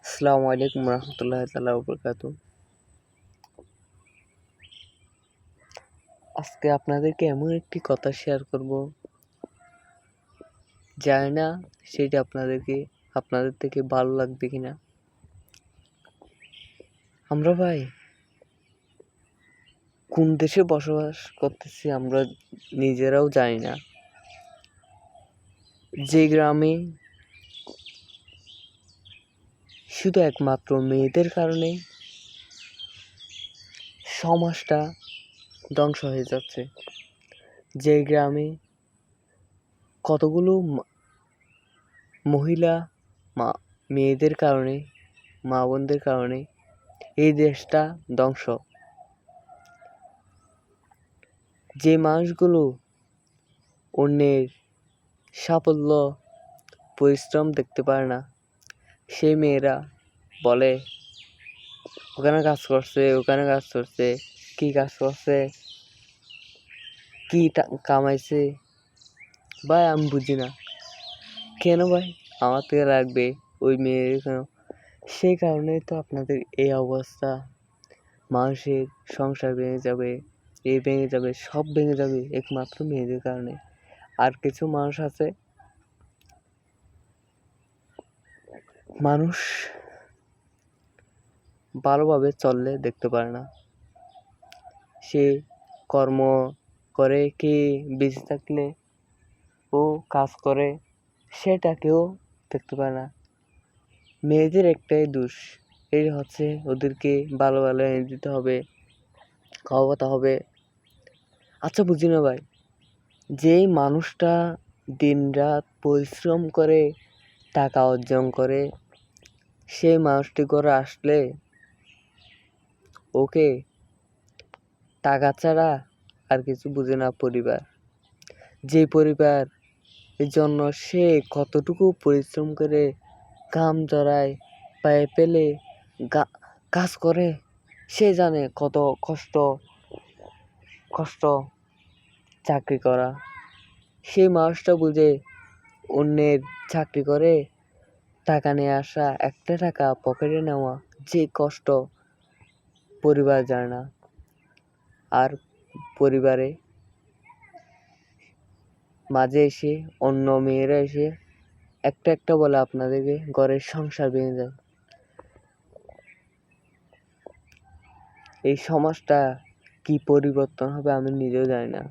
আসসালামু আলাইকুম রহমতুল্লাহি তাআলা ওয়া বারাকাতুহু। আজকে আপনাদেরকে এমন একটি কথা শেয়ার করব, জানি না সেটা আপনাদের থেকে ভালো লাগবে কিনা। আমরা ভাই কোন দেশে বসবাস করতেছি আমরা নিজেরাও জানি না। যে গ্রামে শুধু একমাত্র মেয়েদের কারণে সমাজটা ধ্বংস হয়ে যাচ্ছে, যে গ্রামে কতগুলো মহিলা মেয়েদের কারণে, মা বোনদের কারণে এই দেশটা ধ্বংস। যে মানুষগুলো অন্যের সাফল্য পরিশ্রম দেখতে পারে না, সেই মেয়েরা বলে ওখানে কাজ করছে, কি কাজ করছে, কি কামাইছে। ভাই আমি বুঝি না কেন ভাই আমার থেকে রাখবে ওই মেয়ের কেন? সেই কারণেই তো আপনাদের এই অবস্থা। মানুষের সংসার ভেঙে যাবে, ভেঙে যাবে, সব ভেঙে যাবে একমাত্র মেয়েদের কারণে। আর কিছু মানুষ আছে, মানুষ ভালোভাবে চললে দেখতে পারে না, সে কর্ম করে কি বেঁচে থাকলে ও কাজ করে সেটাকেও দেখতে পারে না। মেয়েদের একটাই দোষ, এই হচ্ছে ওদেরকে ভালো ভালো এনে দিতে হবে, খাওয়াতে হবে। আচ্ছা বুঝি না ভাই, যেই মানুষটা দিনরাত পরিশ্রম করে টাকা অর্জন করে, সেই মানুষটি ঘরে আসলে ওকে টাকা ছাড়া আর কিছু বুঝে না পরিবার। যে পরিবার এর জন্য সে কতটুকু পরিশ্রম করে ঘাম জড়ায়, পায়ে পেলে কাজ করে, সে জানে কত কষ্ট চাকরি করা। সেই মানুষটা বুঝে অন্যের চাকরি করে টাকা নিয়ে আসা, একটা টাকা পকেটে নেওয়া যে কষ্ট পরিবার জানে না। আর পরিবারে মাঝে এসে অন্য মেয়েরা এসে একটা একটা বলে আপনাদেরকে ঘরের সংসার ভেঙে যায়। এই সমাজটা কি পরিবর্তন হবে আমি নিজেও জানি না।